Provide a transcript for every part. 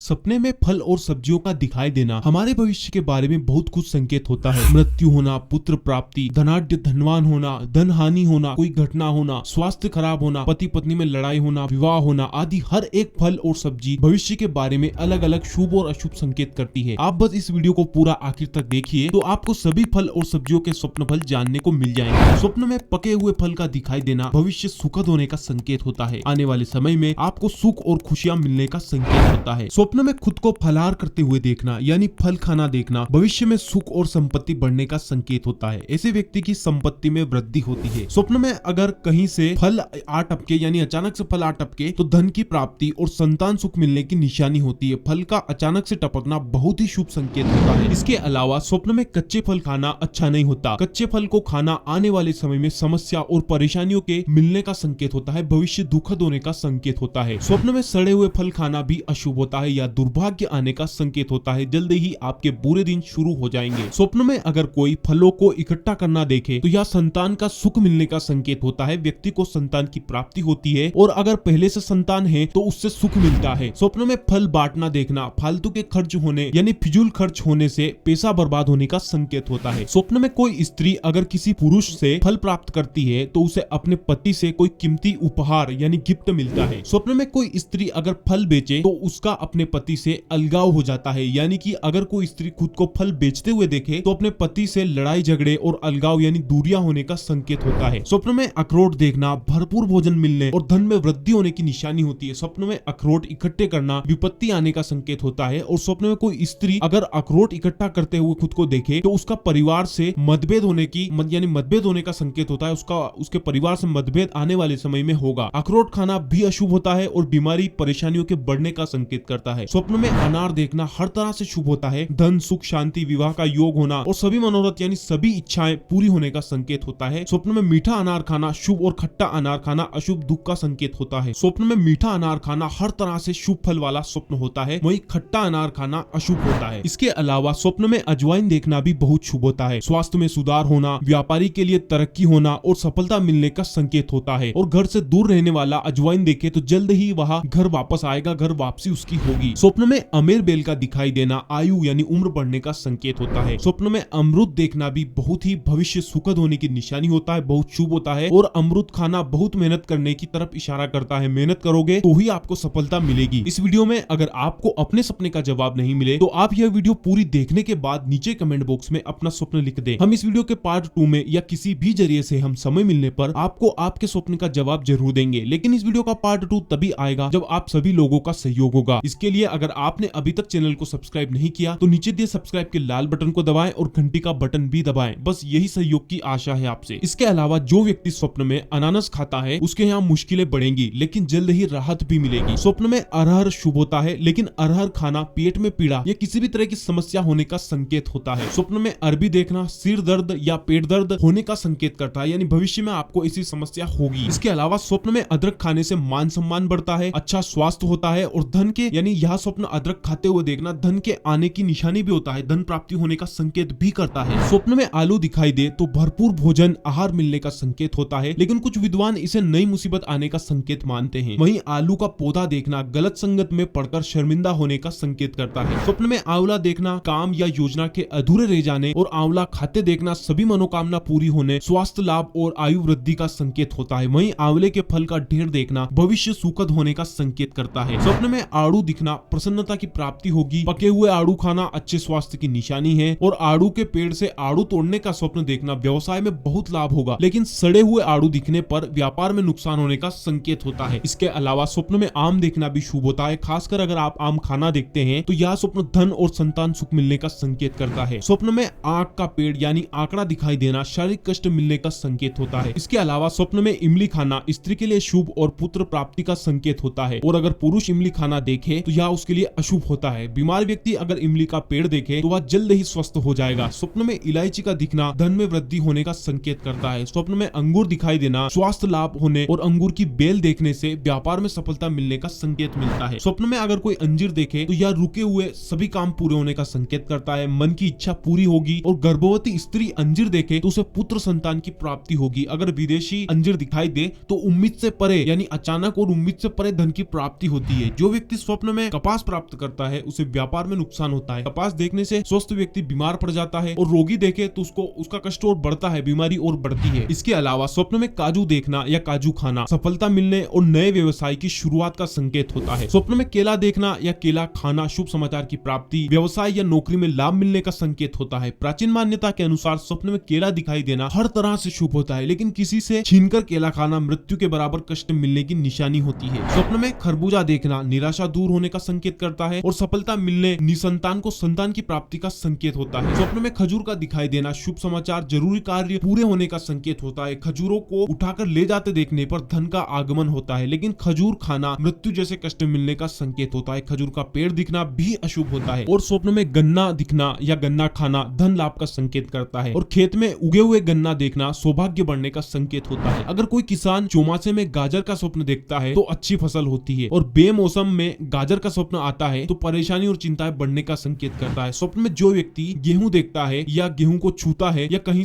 सपने में फल और सब्जियों का दिखाई देना हमारे भविष्य के बारे में बहुत कुछ संकेत होता है। मृत्यु होना, पुत्र प्राप्ति, धनाढ्य धनवान होना, धन हानि होना, कोई घटना होना, स्वास्थ्य खराब होना, पति पत्नी में लड़ाई होना, विवाह होना आदि हर एक फल और सब्जी भविष्य के बारे में अलग अलग शुभ और अशुभ संकेत करती है। आप बस इस वीडियो को पूरा आखिर तक देखिए तो आपको सभी फल और सब्जियों के स्वप्न फल जानने को मिल जाएंगे। स्वप्न में पके हुए फल का दिखाई देना भविष्य सुखद होने का संकेत होता है। आने वाले समय में आपको सुख और खुशियां मिलने का संकेत होता है। स्वप्न में खुद को फलाहार करते हुए देखना यानी फल खाना देखना भविष्य में सुख और संपत्ति बढ़ने का संकेत होता है। ऐसे व्यक्ति की संपत्ति में वृद्धि होती है। स्वप्न में अगर कहीं से फल आ टपके यानी अचानक से फल आ टपके तो धन की प्राप्ति और संतान सुख मिलने की निशानी होती है। फल का अचानक से टपकना बहुत ही शुभ संकेत होता है। इसके अलावा स्वप्न में कच्चे फल खाना अच्छा नहीं होता। कच्चे फल को खाना आने वाले समय में समस्या और परेशानियों के मिलने का संकेत होता है। भविष्य दुखद होने का संकेत होता है। स्वप्न में सड़े हुए फल खाना भी अशुभ होता है या दुर्भाग्य आने का संकेत होता है। जल्दी ही आपके बुरे दिन शुरू हो जाएंगे। स्वप्न में अगर कोई फलों को इकट्ठा करना देखे तो यह संतान का सुख मिलने का संकेत होता है। व्यक्ति को संतान की प्राप्ति होती है और अगर पहले से संतान है तो उससे सुख मिलता है। स्वप्न में फल बांटना देखना फालतू के खर्च होने यानी फिजूल खर्च होने से पैसा बर्बाद होने का संकेत होता है। स्वप्न में कोई स्त्री अगर किसी पुरुष से फल प्राप्त करती है तो उसे अपने पति से कोई कीमती उपहार यानी गिफ्ट मिलता है। स्वप्न में कोई स्त्री अगर फल बेचे तो उसका अपने पति से अलगाव हो जाता है। यानी कि अगर कोई स्त्री खुद को फल बेचते हुए देखे तो अपने पति से लड़ाई झगड़े और अलगाव यानी दूरियां होने का संकेत होता है। स्वप्न में अखरोट देखना भरपूर भोजन मिलने और धन में वृद्धि होने की निशानी होती है। स्वप्न में अखरोट इकट्ठे करना विपत्ति आने का संकेत होता है। और स्वप्न में कोई स्त्री अगर अखरोट इकट्ठा करते हुए खुद को देखे तो उसका परिवार से मतभेद होने की यानी मतभेद होने का संकेत होता है। उसके परिवार से मतभेद आने वाले समय में होगा। अखरोट खाना भी अशुभ होता है और बीमारी परेशानियों के बढ़ने का संकेत करता है। स्वप्न में अनार देखना हर तरह से शुभ होता है। धन सुख शांति विवाह का योग होना और सभी मनोरथ यानी सभी इच्छाएं पूरी होने का संकेत होता है। स्वप्न में मीठा अनार खाना शुभ और खट्टा अनार खाना अशुभ दुख का संकेत होता है। स्वप्न में मीठा अनार खाना हर तरह से शुभ फल वाला स्वप्न होता है। वहीं खट्टा अनार खाना अशुभ होता है। इसके अलावा स्वप्न में अजवाइन देखना भी बहुत शुभ होता है। स्वास्थ्य में सुधार होना, व्यापारी के लिए तरक्की होना और सफलता मिलने का संकेत होता है। और घर से दूर रहने वाला अजवाइन देखे तो जल्द ही वह घर वापस आएगा, घर वापसी उसकी होगी। स्वप्न में अमेर बेल का दिखाई देना आयु यानी उम्र बढ़ने का संकेत होता है। स्वप्न में अमरूद देखना भी बहुत ही भविष्य सुखद होने की निशानी होता है, बहुत शुभ होता है। और अमरूद खाना बहुत मेहनत करने की तरफ इशारा करता है। मेहनत करोगे तो ही आपको सफलता मिलेगी। इस वीडियो में अगर आपको अपने सपने का जवाब नहीं मिले तो आप यह वीडियो पूरी देखने के बाद नीचे कमेंट बॉक्स में अपना स्वप्न लिख दें। हम इस वीडियो के पार्ट 2 में या किसी भी जरिए से हम समय मिलने पर आपको आपके स्वप्न का जवाब जरूर देंगे। लेकिन इस वीडियो का पार्ट 2 तभी आएगा जब आप सभी लोगों का सहयोग होगा। इसके लिए अगर आपने अभी तक चैनल को सब्सक्राइब नहीं किया तो नीचे दिए सब्सक्राइब के लाल बटन को दबाएं और घंटी का बटन भी दबाएं। बस यही सहयोग की आशा है आपसे। इसके अलावा जो व्यक्ति स्वप्न में अनानास खाता है उसके यहाँ मुश्किलें बढ़ेंगी लेकिन जल्द ही राहत भी मिलेगी। स्वप्न में अरहर शुभ होता है लेकिन अरहर खाना पेट में पीड़ा या किसी भी तरह की समस्या होने का संकेत होता है। स्वप्न में अरबी देखना सिर दर्द या पेट दर्द होने का संकेत करता है यानी भविष्य में आपको ऐसी समस्या होगी। इसके अलावा स्वप्न में अदरक खाने से मान सम्मान बढ़ता है, अच्छा स्वास्थ्य होता है और धन के यानी यह स्वप्न अदरक खाते हुए देखना धन के आने की निशानी भी होता है, धन प्राप्ति होने का संकेत भी करता है। स्वप्न में आलू दिखाई दे तो भरपूर भोजन आहार मिलने का संकेत होता है लेकिन कुछ विद्वान इसे नई मुसीबत आने का संकेत मानते हैं। वहीं आलू का पौधा देखना गलत संगत में पड़कर शर्मिंदा होने का संकेत करता है। स्वप्न में आंवला देखना काम या योजना के अधूरे रह जाने और आंवला खाते देखना सभी मनोकामना पूरी होने, स्वास्थ्य लाभ और आयु वृद्धि का संकेत होता है। वहीं आंवले के फल का ढेर देखना भविष्य सुखद होने का संकेत करता है। स्वप्न में आड़ू दिखना प्रसन्नता की प्राप्ति होगी। पके हुए आड़ू खाना अच्छे स्वास्थ्य की निशानी है। और आड़ू के पेड़ से आड़ू तोड़ने का स्वप्न देखना व्यवसाय में बहुत लाभ होगा लेकिन सड़े हुए आड़ू दिखने पर व्यापार में नुकसान होने का संकेत होता है। इसके अलावा स्वप्न में आम देखना भी शुभ होता है। खासकर अगर आप आम खाना देखते हैं तो यह स्वप्न धन और संतान सुख मिलने का संकेत करता है। स्वप्न में आंख का पेड़ यानी आंकड़ा दिखाई देना शारीरिक कष्ट मिलने का संकेत होता है। इसके अलावा स्वप्न में इमली खाना स्त्री के लिए शुभ और पुत्र प्राप्ति का संकेत होता है। और अगर पुरुष इमली खाना देखे तो यह उसके लिए अशुभ होता है। बीमार व्यक्ति अगर इमली का पेड़ देखे तो वह जल्द ही स्वस्थ हो जाएगा। स्वप्न में इलायची का दिखना धन में वृद्धि होने का संकेत करता है। स्वप्न में अंगूर दिखाई देना स्वास्थ्य लाभ होने और अंगूर की बेल देखने से व्यापार में सफलता मिलने का संकेत मिलता है। स्वप्न में अगर कोई अंजीर देखे तो यह रुके हुए सभी काम पूरे होने का संकेत करता है। मन की इच्छा पूरी होगी। और गर्भवती स्त्री अंजीर देखे तो उसे पुत्र संतान की प्राप्ति होगी। अगर विदेशी अंजीर दिखाई दे तो उम्मीद से परे यानी अचानक और उम्मीद से परे धन की प्राप्ति होती है। जो व्यक्ति स्वप्न में कपास प्राप्त करता है उसे व्यापार में नुकसान होता है। कपास देखने से स्वस्थ व्यक्ति बीमार पड़ जाता है और रोगी देखे तो उसका कष्ट और बढ़ता है, बीमारी और बढ़ती है। इसके अलावा स्वप्न में काजू देखना या काजू खाना सफलता मिलने और नए व्यवसाय की शुरुआत का संकेत होता है। स्वप्न में केला देखना या केला खाना शुभ समाचार की प्राप्ति, व्यवसाय या नौकरी में लाभ मिलने का संकेत होता है। प्राचीन मान्यता के अनुसार स्वप्न में केला दिखाई देना हर तरह से शुभ होता है, लेकिन किसी से छीनकर केला खाना मृत्यु के बराबर कष्ट मिलने की निशानी होती है। स्वप्न में खरबूजा देखना निराशा दूर होने का संकेत करता है और सफलता मिलने निसंतान को संतान की प्राप्ति का संकेत होता है। स्वप्न में खजूर का दिखाई देना शुभ समाचार, जरूरी कार्य पूरे होने का संकेत होता है। खजूरों को उठाकर ले जाते देखने पर धन का आगमन होता है, लेकिन खजूर खाना मृत्यु जैसे कष्ट मिलने का संकेत होता है। खजूर का पेड़ दिखना भी अशुभ होता है। और स्वप्न में गन्ना दिखना या गन्ना खाना धन लाभ का संकेत करता है और खेत में उगे हुए गन्ना देखना सौभाग्य बढ़ने का संकेत होता है। अगर कोई किसान चौमासे में गाजर का स्वप्न देखता है तो अच्छी फसल होती है और बेमौसम में गाजर का स्वप्न आता है तो परेशानी और चिंताएं बढ़ने का संकेत करता है। स्वप्न में जो व्यक्ति गेहूं देखता है या गेहूं को छूता है या कहीं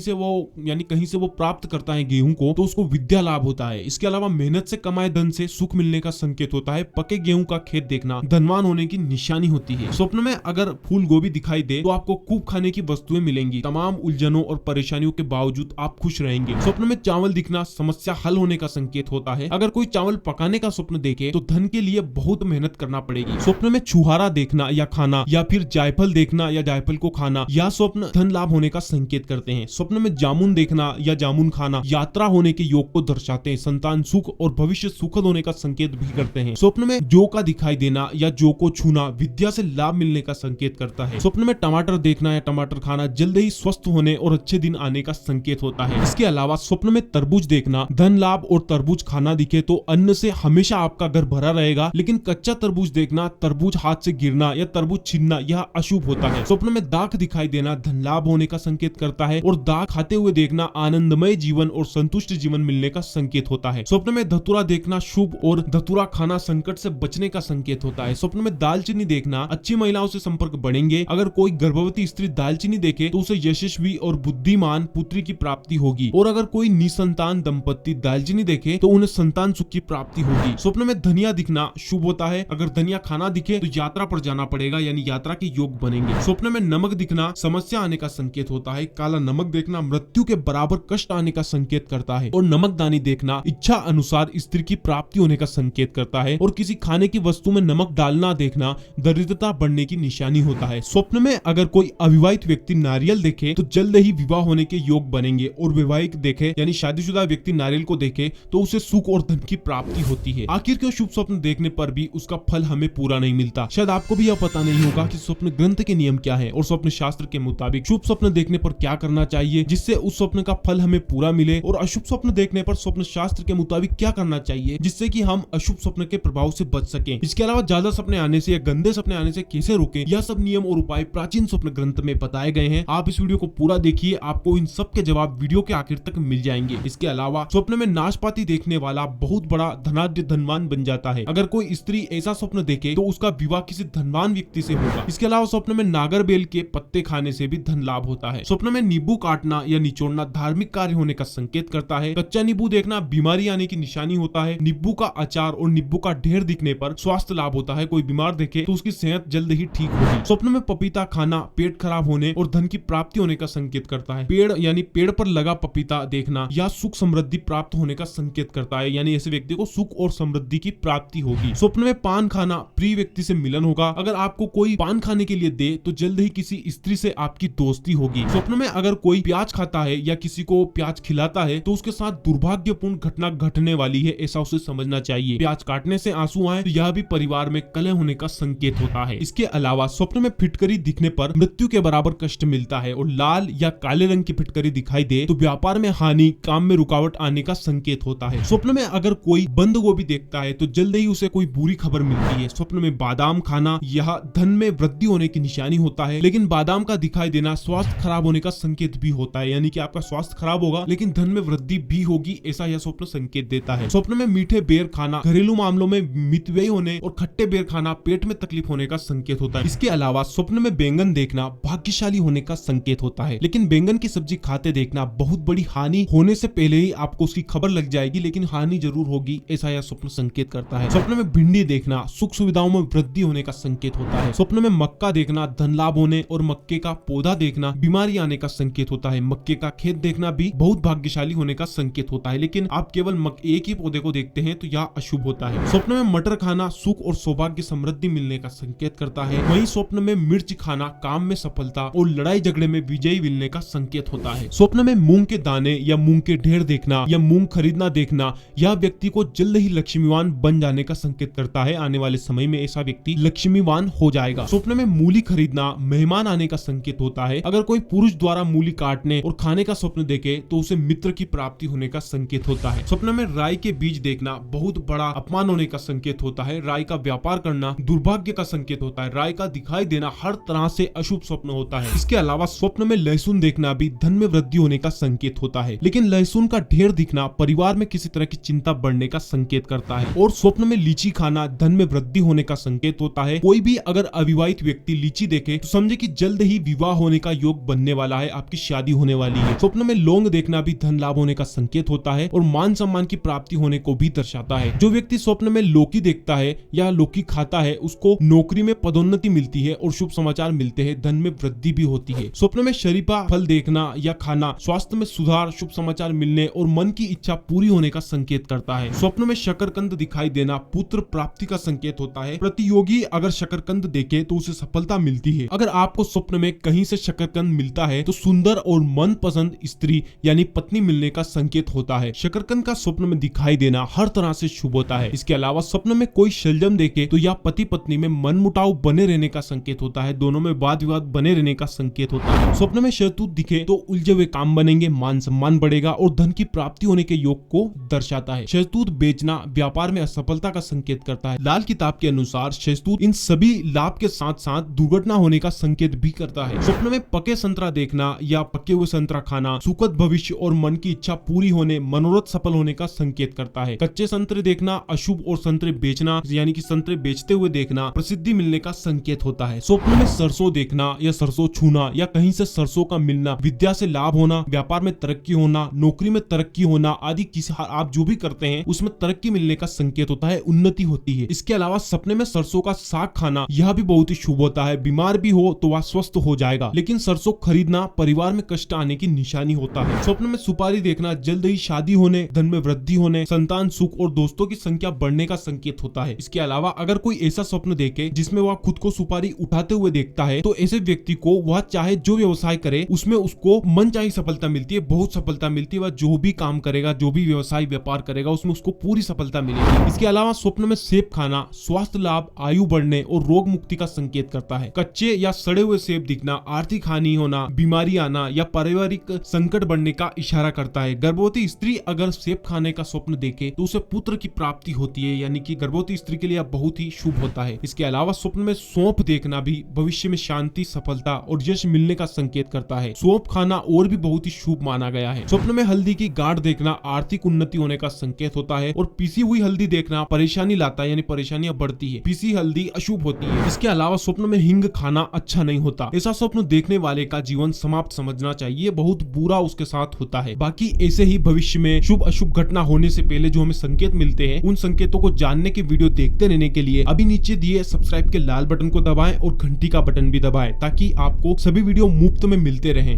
से वो प्राप्त करता है गेहूं को, तो उसको विद्या लाभ होता है। इसके अलावा मेहनत से कमाए धन से सुख मिलने का संकेत होता है। पके गेहूं का खेत देखना धनवान होने की निशानी होती है। स्वप्न में अगर फूल गोभी दिखाई दे तो आपको खूब खाने की वस्तुएं मिलेंगी। तमाम उलझनों और परेशानियों के बावजूद आप खुश रहेंगे। स्वप्न में चावल दिखना समस्या हल होने का संकेत होता है। अगर कोई चावल पकाने का स्वप्न देखे तो धन के लिए बहुत मेहनत करना पड़ेगी। स्वप्न में छुहारा देखना या खाना या फिर जायफल देखना या जायफल को खाना या स्वप्न धन लाभ होने का संकेत करते हैं। स्वप्न में जामुन देखना या जामुन खाना यात्रा होने के योग को दर्शाते हैं। संतान सुख और भविष्य सुखद होने का संकेत भी करते हैं। स्वप्न में जौ का दिखाई देना या जौ को छूना विद्या से लाभ मिलने का संकेत करता है। स्वप्न में टमाटर देखना या टमाटर खाना जल्द ही स्वस्थ होने और अच्छे दिन आने का संकेत होता है। इसके अलावा स्वप्न में तरबूज देखना धन लाभ और तरबूज खाना दिखे तो अन्न से हमेशा आपका घर भरा रहेगा, लेकिन कच्चा तरबूज देखना, तरबूज हाथ से गिरना या तरबूज छीनना यह अशुभ होता है। स्वप्न में दाख दिखाई देना धन लाभ होने का संकेत करता है और दाख खाते हुए देखना आनंदमय जीवन और संतुष्ट जीवन मिलने का संकेत होता है। स्वप्न में धतूरा देखना शुभ और धतूरा खाना संकट से बचने का संकेत होता है। स्वप्न में दालचीनी देखना अच्छी महिलाओं से संपर्क बढ़ेंगे। अगर कोई गर्भवती स्त्री दालचीनी देखे तो उसे यशस्वी और बुद्धिमान पुत्री की प्राप्ति होगी और अगर कोई निसंतान दंपत्ति दालचीनी देखे तो उन्हें संतान सुख की प्राप्ति होगी। स्वप्न में धनिया दिखना शुभ होता है। अगर धनिया खाना दिखे तो यात्रा पर जाना पड़ेगा, यानी यात्रा के योग बनेंगे। स्वप्न में नमक दिखना समस्या आने का संकेत होता है। काला नमक देखना मृत्यु के बराबर कष्ट आने का संकेत करता है और नमकदानी देखना इच्छा अनुसार स्त्री की प्राप्ति होने का संकेत करता है और किसी खाने की वस्तु में नमक डालना देखना दरिद्रता बढ़ने की निशानी होता है। स्वप्न में अगर कोई अविवाहित व्यक्ति नारियल देखे तो जल्द ही विवाह होने के योग बनेंगे और विवाहित देखे यानी शादीशुदा व्यक्ति नारियल को देखे तो उसे सुख और धन की प्राप्ति होती है। आखिर क्यों शुभ स्वप्न देखने पर भी उसका फल हमें पूरा नहीं मिलता? शायद आपको भी यह पता नहीं होगा कि स्वप्न ग्रंथ के नियम क्या है और स्वप्न शास्त्र के मुताबिक शुभ स्वप्न देखने पर क्या करना चाहिए जिससे उस स्वप्न का फल हमें पूरा मिले, और अशुभ स्वप्न देखने पर स्वप्न शास्त्र के मुताबिक क्या करना चाहिए जिससे कि हम अशुभ स्वप्न के प्रभाव से बच सकें। इसके अलावा ज्यादा सपने आने से या गंदे सपने आने से कैसे रोकें, यह सब नियम और उपाय प्राचीन स्वप्न ग्रंथ में बताए गए हैं। आप इस वीडियो को पूरा देखिए, आपको इन सब के जवाब वीडियो के आखिर तक मिल जाएंगे। इसके अलावा स्वप्न में नाशपाती देखने वाला बहुत बड़ा धनाढ्य धनवान बन जाता है। अगर कोई स्त्री ऐसा स्वप्न देखे तो उसका विवाह किसी धनवान व्यक्ति से होगा। इसके अलावा स्वप्न में नागरबेल के पत्ते खाने से भी धन लाभ होता है। स्वप्न में नींबू काटना या निचोड़ना धार्मिक कार्य होने का संकेत करता है। कच्चा नींबू देखना बीमारी आने की निशानी होता है। नींबू का अचार और नींबू का ढेर दिखने पर स्वास्थ्य लाभ होता है। कोई बीमार देखे तो उसकी सेहत जल्द ही ठीक होगी। स्वप्न में पपीता खाना पेट खराब होने और धन की प्राप्ति होने का संकेत करता है। पेड़ यानी पेड़ पर लगा पपीता देखना या सुख समृद्धि प्राप्त होने का संकेत करता है, यानी ऐसे व्यक्ति को सुख और समृद्धि की प्राप्ति होगी। स्वप्न में पान खाना प्रिय व्यक्ति से मिलन होगा। अगर आपको कोई पान खाने के लिए दे तो जल्द ही किसी स्त्री से आपकी दोस्ती होगी। स्वप्न में अगर कोई प्याज खाता है या किसी को प्याज खिलाता है तो उसके साथ दुर्भाग्यपूर्ण घटना घटने वाली है, ऐसा उसे समझना चाहिए। प्याज काटने से आंसू आए तो यह भी परिवार में कलह होने का संकेत होता है। इसके अलावा स्वप्न में फिटकरी दिखने पर मृत्यु के बराबर कष्ट मिलता है और लाल या काले रंग की फिटकरी दिखाई दे तो व्यापार में हानि, काम में रुकावट आने का संकेत होता है। स्वप्न में अगर कोई बंद गोभी देखता है तो जल्द ही उसे कोई बुरी खबर मिलती है। स्वप्न में बादाम खाना यह धन में वृद्धि होने की निशानी होता है, लेकिन बादाम का दिखाई देना स्वास्थ्य खराब होने का संकेत भी होता है, यानी कि आपका स्वास्थ्य खराब होगा लेकिन धन में वृद्धि भी होगी, ऐसा यह स्वप्न संकेत देता है। स्वप्न में मीठे बेर खाना घरेलू मामलों में मितव्ययी होने और खट्टे बेर खाना पेट में तकलीफ होने का संकेत होता है। इसके अलावा स्वप्न में बैंगन देखना भाग्यशाली होने का संकेत होता है, लेकिन बैंगन की सब्जी खाते देखना बहुत बड़ी हानि होने से पहले ही आपको उसकी खबर लग जाएगी, लेकिन हानि जरूर होगी, ऐसा यह स्वप्न संकेत करता है। स्वप्न में भिंडी देखना सुख सुविधा सुविधाओं में वृद्धि होने का संकेत होता है। स्वप्न में मक्का देखना धन लाभ होने और मक्के का पौधा देखना बीमारी आने का संकेत होता है। मक्के का खेत देखना भी बहुत भाग्यशाली होने का संकेत होता है, लेकिन आप केवल एक ही पौधे को देखते हैं तो यह अशुभ होता है। स्वप्न में मटर खाना सुख और सौभाग्य समृद्धि मिलने का संकेत करता है। वहीं स्वप्न में मिर्च खाना काम में सफलता और लड़ाई झगड़े में विजयी मिलने का संकेत होता है। स्वप्न में मूंग के दाने या मूंग के ढेर देखना या मूंग खरीदना देखना यह व्यक्ति को जल्द ही लक्ष्मीवान बन जाने का संकेत करता है। आने वाले समय में ऐसा व्यक्ति लक्ष्मीवान हो जाएगा। स्वप्न में मूली खरीदना मेहमान आने का संकेत होता है। अगर कोई पुरुष द्वारा मूली काटने और खाने का स्वप्न देखे तो उसे मित्र की प्राप्ति होने का संकेत होता है। स्वप्न में राई के बीज देखना बहुत बड़ा अपमान होने का संकेत होता है। राई का व्यापार करना दुर्भाग्य का संकेत होता है। राई का दिखाई देना हर तरह से अशुभ स्वप्न होता है। इसके अलावा स्वप्न में लहसुन देखना भी धन में वृद्धि होने का संकेत होता है, लेकिन लहसुन का ढेर दिखना परिवार में किसी तरह की चिंता बढ़ने का संकेत करता है। और स्वप्न में लीची खाना धन में वृद्धि होने का संकेत होता है। कोई भी अगर अविवाहित व्यक्ति लीची देखे तो समझे कि जल्द ही विवाह होने का योग बनने वाला है, आपकी शादी होने वाली है। स्वप्न में लौंग देखना भी धन लाभ होने का संकेत होता है और मान सम्मान की प्राप्ति होने को भी दर्शाता है। जो व्यक्ति स्वप्न में लौकी देखता है या लौकी खाता है उसको नौकरी में पदोन्नति मिलती है और शुभ समाचार मिलते हैं, धन में वृद्धि भी होती है। स्वप्न में शरीफा फल देखना या खाना स्वास्थ्य में सुधार, शुभ समाचार मिलने और मन की इच्छा पूरी होने का संकेत करता है। स्वप्न में शकरकंद दिखाई देना पुत्र प्राप्ति का संकेत होता है। प्रतियोगी अगर शकरकंद देखे तो उसे सफलता मिलती है। अगर आपको स्वप्न में कहीं से शकरकंद मिलता है तो सुंदर और मनपसंद स्त्री यानी पत्नी मिलने का संकेत होता है। शकरकंद का स्वप्न में दिखाई देना हर तरह से शुभ होता है। इसके अलावा स्वप्न में कोई शलजम देखे तो यह पति पत्नी में मनमुटाव बने रहने का संकेत होता है। दोनों में वाद विवाद बने रहने का संकेत होता है। स्वप्न में शहतूत दिखे तो उलझे हुए काम बनेंगे, मान सम्मान बढ़ेगा और धन की प्राप्ति होने के योग को दर्शाता है। शहतूत बेचना व्यापार में असफलता का संकेत करता है। लाल किताब के अनुसार शहतूत इन सभी लाभ के साथ साथ दुर्घटना होने का संकेत भी करता है। स्वप्न में पके संतरा देखना या पके हुए संतरा खाना सुखद भविष्य और मन की इच्छा पूरी होने, मनोरथ सफल होने का संकेत करता है। कच्चे संतरे देखना अशुभ और संतरे बेचना यानी कि संतरे बेचते हुए देखना प्रसिद्धि मिलने का संकेत होता है। स्वप्न में सरसों देखना या सरसों छूना या कहीं से सरसों का मिलना विद्या से लाभ होना, व्यापार में तरक्की होना, नौकरी में तरक्की होना आदि किसी आप जो भी करते हैं उसमें तरक्की मिलने का संकेत होता है, उन्नति होती है। इसके अलावा सपने में सरसों का साग खाना यह भी बहुत ही शुभ होता है। बीमार भी हो तो वह स्वस्थ हो जाएगा, लेकिन सरसों खरीदना परिवार में कष्ट आने की निशानी होता है। स्वप्न में सुपारी देखना जल्द ही शादी होने, धन में वृद्धि होने, संतान सुख और दोस्तों की संख्या बढ़ने का संकेत होता है। इसके अलावा अगर कोई ऐसा स्वप्न देखे जिसमें वह खुद को सुपारी उठाते हुए देखता है तो ऐसे व्यक्ति को वह चाहे जो व्यवसाय करे उसमें उसको मनचाही सफलता मिलती है, बहुत सफलता मिलती है। वह जो भी काम करेगा, जो भी व्यवसाय व्यापार करेगा उसमें उसको पूरी सफलता मिलेगी। इसके अलावा स्वप्न में सेब खाना स्वास्थ्य लाभ, आयु बढ़ने और रोग मुक्ति का संकेत करता है। कच्चे या सड़े हुए सेब दिखना आर्थिक हानि होना, बीमारी आना या पारिवारिक संकट बढ़ने का इशारा करता है। गर्भवती स्त्री अगर सेब खाने का स्वप्न देखे तो उसे पुत्र की प्राप्ति होती है, यानी कि गर्भवती स्त्री के लिए बहुत ही शुभ होता है। इसके अलावा स्वप्न में सौंफ देखना भी भविष्य में शांति, सफलता और यश मिलने का संकेत करता है। सौंफ खाना और भी बहुत ही शुभ माना गया है। स्वप्न में हल्दी की गांठ देखना आर्थिक उन्नति होने का संकेत होता है और पीसी हुई हल्दी देखना परेशानी लाता है, यानी परेशानियां बढ़ती है। पीसी हल्दी अशुभ होती है। इसके अलावा स्वप्न में हिंग खाना अच्छा नहीं होता। ऐसा स्वप्न देखने वाले का जीवन समाप्त समझना चाहिए, बहुत बुरा उसके साथ होता है। बाकी ऐसे ही भविष्य में शुभ अशुभ घटना होने से पहले जो हमें संकेत मिलते हैं उन संकेतों को जानने के वीडियो देखते रहने के लिए अभी नीचे दिए सब्सक्राइब के लाल बटन को दबाएं और घंटी का बटन भी दबाएं ताकि आपको सभी वीडियो मुफ्त में मिलते रहें।